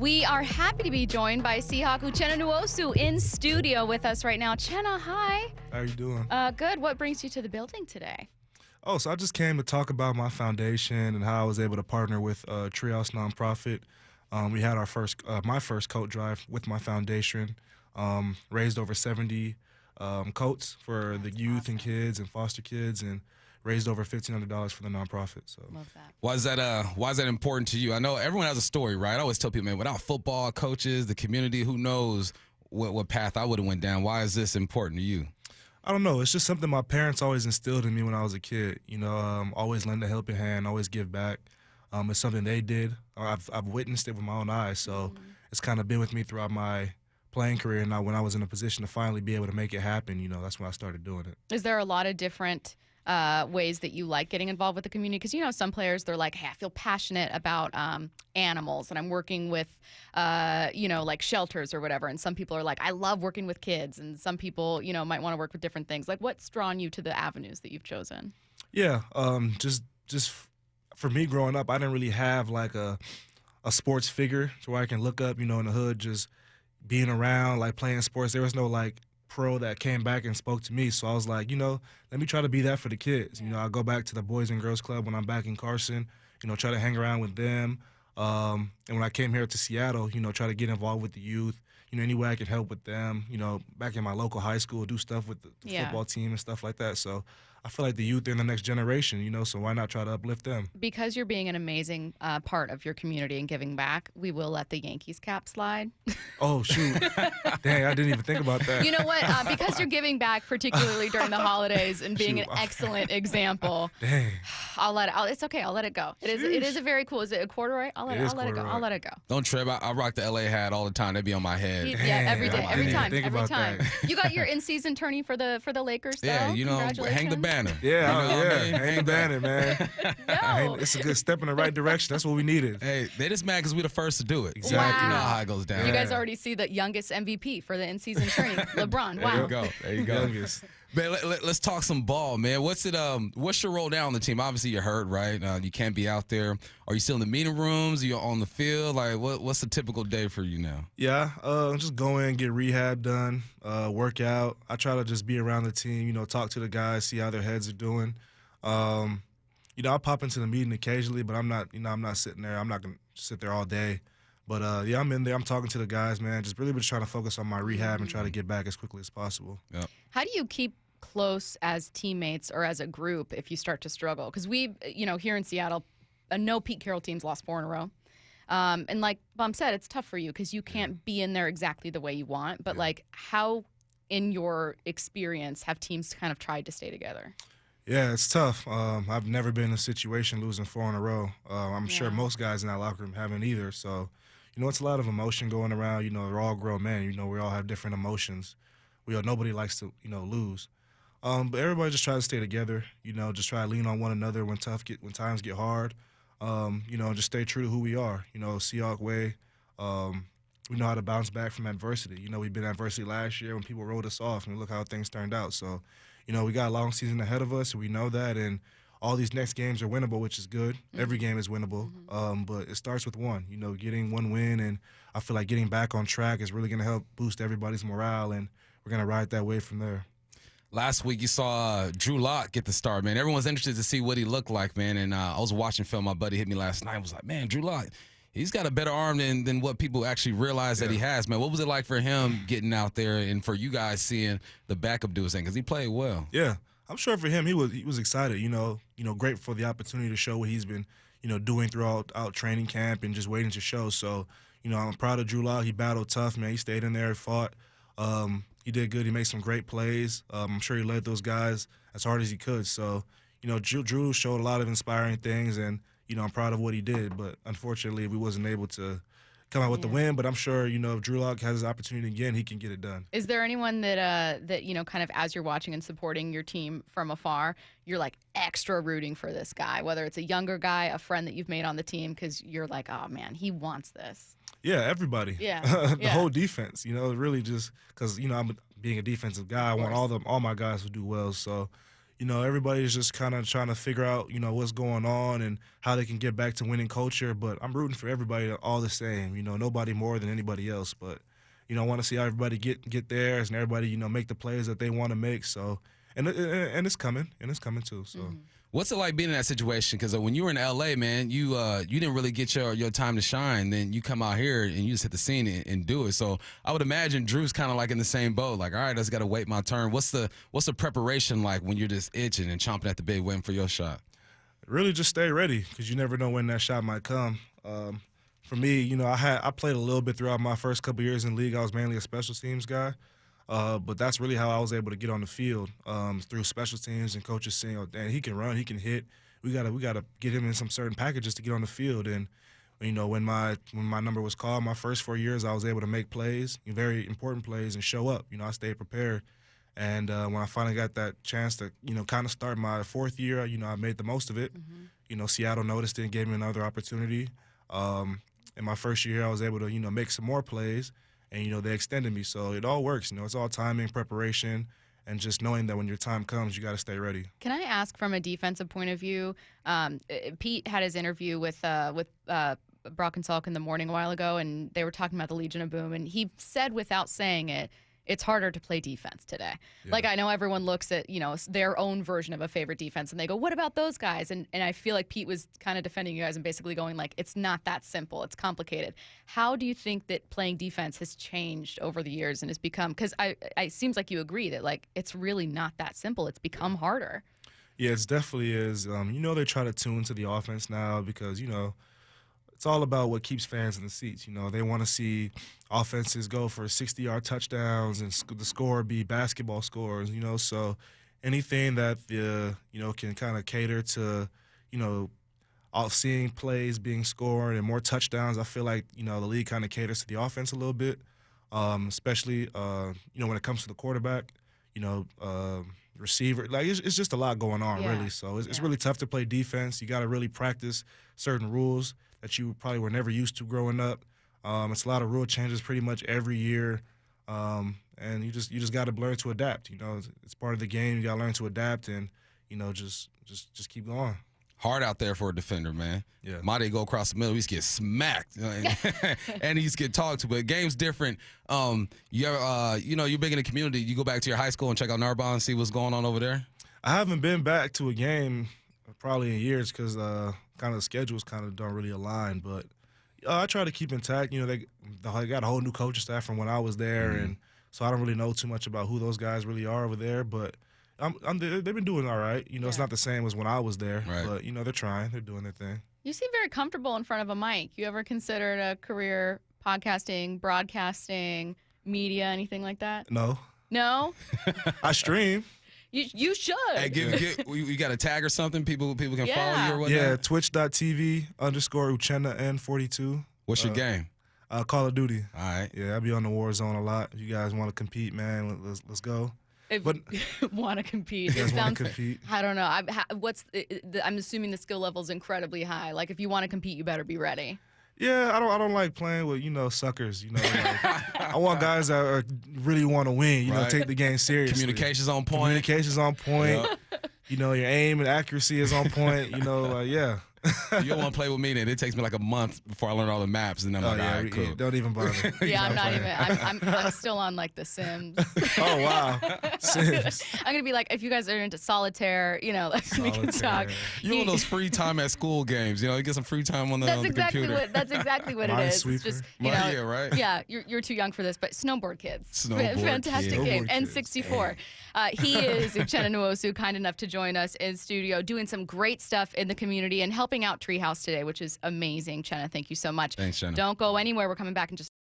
We are happy to be joined by Seahawk Uchenna Nwosu in studio with us right now. Uchenna, hi. How you doing? Good. What brings you to the building today? Oh, so I just came to talk about my foundation and how I was able to partner with Treehouse nonprofit. We had my first coat drive with my foundation. Raised over 70 coats for the youth and kids and foster kids, and raised over $1,500 for the nonprofit. So love that. Why is that important to you? I know everyone has a story, right? I always tell people, man, without football, coaches, the community, who knows what path I would have went down. Why is this important to you? I don't know. It's just something my parents always instilled in me when I was a kid. You know, always lend a helping hand, always give back. It's something they did. I've witnessed it with my own eyes, so it's kind of been with me throughout my playing career. Now, when I was in a position to finally be able to make it happen, you know, that's when I started doing it. Is there a lot of different ways that you like getting involved with the community? Because, you know, some players, they're like, hey, I feel passionate about animals and I'm working with, you know, like shelters or whatever. And some people are like, I love working with kids. And some people, you know, might want to work with different things. Like, what's drawn you to the avenues that you've chosen? Yeah, just for me growing up, I didn't really have like a sports figure to where I can look up, you know, in the hood, just being around, like playing sports. There was no like pro that came back and spoke to me. So I was like, you know, let me try to be that for the kids. You know, I go back to the Boys and Girls Club when I'm back in Carson, you know, try to hang around with them. And when I came here to Seattle, you know, try to get involved with the youth, you know, any way I could help with them, you know, back in my local high school, do stuff with the football team and stuff like that. So I feel like the youth are in the next generation, you know, so why not try to uplift them? Because you're being an amazing part of your community and giving back, we will let the Yankees cap slide. Oh, shoot. Dang, I didn't even think about that. You know what? Because you're giving back, particularly during the holidays, and being an excellent example. Dang. I'll let it. It's okay. I'll let it go. It is a very cool. Is it a corduroy? I'll let it go. I'll let it go. Don't trip. I rock the LA hat all the time. They be on my head. Yeah, every day, every time. That. You got your in-season tourney for the Lakers, though? Yeah, you know, hang the banner. Yeah, you know what I mean? Hang the banner, man. No. It's a good step in the right direction. That's what we needed. Hey, they just mad because we the first to do it. Exactly. Wow. You know how it goes down. You guys already see the youngest MVP for the in-season tourney, LeBron. Wow. There you go. Youngest. Man, let's talk some ball, man. What's your role now on the team? Obviously, you're hurt, right? You can't be out there. Are you still in the meeting rooms? Are you on the field? Like, what's a typical day for you now? Yeah, just go in, get rehab done, work out. I try to just be around the team, you know, talk to the guys, see how their heads are doing. You know, I pop into the meeting occasionally, but I'm not sitting there. I'm not going to sit there all day. But, yeah, I'm in there. I'm talking to the guys, man. Just trying to focus on my rehab and try to get back as quickly as possible. Yeah. How do you keep close as teammates or as a group if you start to struggle? Because we, you know, here in Seattle, no Pete Carroll teams lost 4 in a row. And like Bump said, it's tough for you because you can't be in there exactly the way you want. But, like, how, in your experience, have teams kind of tried to stay together? Yeah, it's tough. I've never been in a situation losing 4 in a row. I'm sure most guys in that locker room haven't either. So, you know, it's a lot of emotion going around. You know, we're all grown men. You know, we all have different emotions. Nobody likes to, you know, lose. But everybody just tries to stay together. You know, just try to lean on one another when times get hard. You know, just stay true to who we are. You know, Seahawk way. We know how to bounce back from adversity. You know, we've been in adversity last year when people wrote us off, and look how things turned out. So, you know, we got a long season ahead of us, and we know that. And all these next games are winnable, which is good. Every game is winnable, but it starts with one. You know, getting one win, and I feel like getting back on track is really going to help boost everybody's morale, and we're going to ride that wave from there. Last week, you saw Drew Lock get the start, man. Everyone's interested to see what he looked like, man. And I was watching film. My buddy hit me last night. I was like, man, Drew Lock, he's got a better arm than what people actually realize that he has, man. What was it like for him getting out there and for you guys seeing the backup do his thing? Because he played well. Yeah. I'm sure for him, he was excited, you know, great for the opportunity to show what he's been, you know, doing throughout training camp and just waiting to show. So, you know, I'm proud of Drew Lock. He battled tough, man. He stayed in there, fought. He did good. He made some great plays. I'm sure he led those guys as hard as he could. So, you know, Drew showed a lot of inspiring things, and, you know, I'm proud of what he did. But unfortunately, we wasn't able to come out with the win, but I'm sure, you know, if Drew Lock has his opportunity again, he can get it done. Is there anyone that you know, kind of as you're watching and supporting your team from afar, you're like extra rooting for this guy, whether it's a younger guy, a friend that you've made on the team, because you're like, oh man, he wants this? Yeah, everybody. Yeah. The whole defense, you know, really just because, you know, I'm being a defensive guy, I want all my guys to do well. So, you know, everybody's just kind of trying to figure out, you know, what's going on and how they can get back to winning culture. But I'm rooting for everybody all the same. You know, nobody more than anybody else. But, you know, I want to see how everybody get theirs and everybody, you know, make the plays that they want to make. So, and it's coming too. So. Mm-hmm. What's it like being in that situation? Because when you were in LA, man, you didn't really get your time to shine. Then you come out here and you just hit the scene and do it. So I would imagine Drew's kind of like in the same boat. Like, all right, I just got to wait my turn. What's the preparation like when you're just itching and chomping at the bit, waiting for your shot? Really, just stay ready because you never know when that shot might come. For me, you know, I played a little bit throughout my first couple years in the league. I was mainly a special teams guy. But that's really how I was able to get on the field, through special teams and coaches saying, "Oh, damn, he can run, he can hit. We gotta get him in some certain packages to get on the field." And you know, when my number was called, my first 4 years, I was able to make plays, very important plays, and show up. You know, I stayed prepared. And when I finally got that chance to, you know, kind of start my fourth year, you know, I made the most of it. Mm-hmm. You know, Seattle noticed it and gave me another opportunity. In my first year, I was able to, you know, make some more plays. And, you know, they extended me. So it all works. You know, it's all timing, preparation, and just knowing that when your time comes, you got to stay ready. Can I ask from a defensive point of view? Pete had his interview with Brock and Salk in the morning a while ago, and they were talking about the Legion of Boom. And he said without saying it, it's harder to play defense today. Yeah. Like, I know everyone looks at, you know, their own version of a favorite defense, and they go, what about those guys? And I feel like Pete was kind of defending you guys and basically going, like, it's not that simple. It's complicated. How do you think that playing defense has changed over the years and has become, because it seems like you agree that, like, it's really not that simple. It's become harder. Yeah, it definitely is. You know, they try to tune to the offense now because, you know, it's all about what keeps fans in the seats. You know, they want to see offenses go for 60-yard touchdowns and the score be basketball scores, you know. So anything that, you know, can kind of cater to, you know, seeing plays being scored and more touchdowns, I feel like, you know, the league kind of caters to the offense a little bit, especially, you know, when it comes to the quarterback, you know, receiver. Like, it's just a lot going on, really. So it's really tough to play defense. You got to really practice certain rules that you probably were never used to growing up. It's a lot of rule changes pretty much every year, and you just got to learn to adapt. You know, it's part of the game. You got to learn to adapt, and you know, just keep going. Hard out there for a defender, man. Yeah. Made go across the middle, he used to get smacked, and he used to get talked to. But game's different. You know, you're big in the community. You go back to your high school and check out Narbonne and see what's going on over there. I haven't been back to a game probably in years because kind of the schedules kind of don't really align. But I try to keep intact. You know, they got a whole new coaching staff from when I was there, and so I don't really know too much about who those guys really are over there. But they've been doing all right. You know, it's not the same as when I was there, but you know, they're trying. They're doing their thing. You seem very comfortable in front of a mic. You ever considered a career podcasting, broadcasting, media, anything like that? No. No? I stream. You should. Hey, you got a tag or something? People can follow you or whatnot? Yeah, twitch.tv/Uchenna N42. What's your game? Call of Duty. All right. Yeah, I be on the war zone a lot. If you guys want to compete, man, let's go. If But want to compete. you guys want to compete? I don't know. I'm assuming the skill level is incredibly high. Like, if you want to compete, you better be ready. Yeah, I don't like playing with, you know, suckers. You know, like, I want guys that really want to win. You know, take the game seriously. Communication's on point. Communication's on point. Yep. You know, your aim and accuracy is on point. You know, yeah. You don't want to play with me, then it takes me like a month before I learn all the maps, and then I'm like, all right, cool. Don't even bother. Yeah, I'm not even. I'm still on like The Sims. Oh wow, Sims. I'm gonna be like, if you guys are into solitaire, you know, we can talk. You want those free time at school games? You know, you get some free time on the computer. That's exactly what it is. It's just, you know, yeah, right. Yeah, you're too young for this, but Snowboard Kids, fantastic Kids. game. N64. He is Uchenna Nwosu, kind enough to join us in studio, doing some great stuff in the community and helping out Treehouse today, which is amazing. Chenna, thank you so much. Thanks, Chenna. Don't go anywhere. We're coming back in just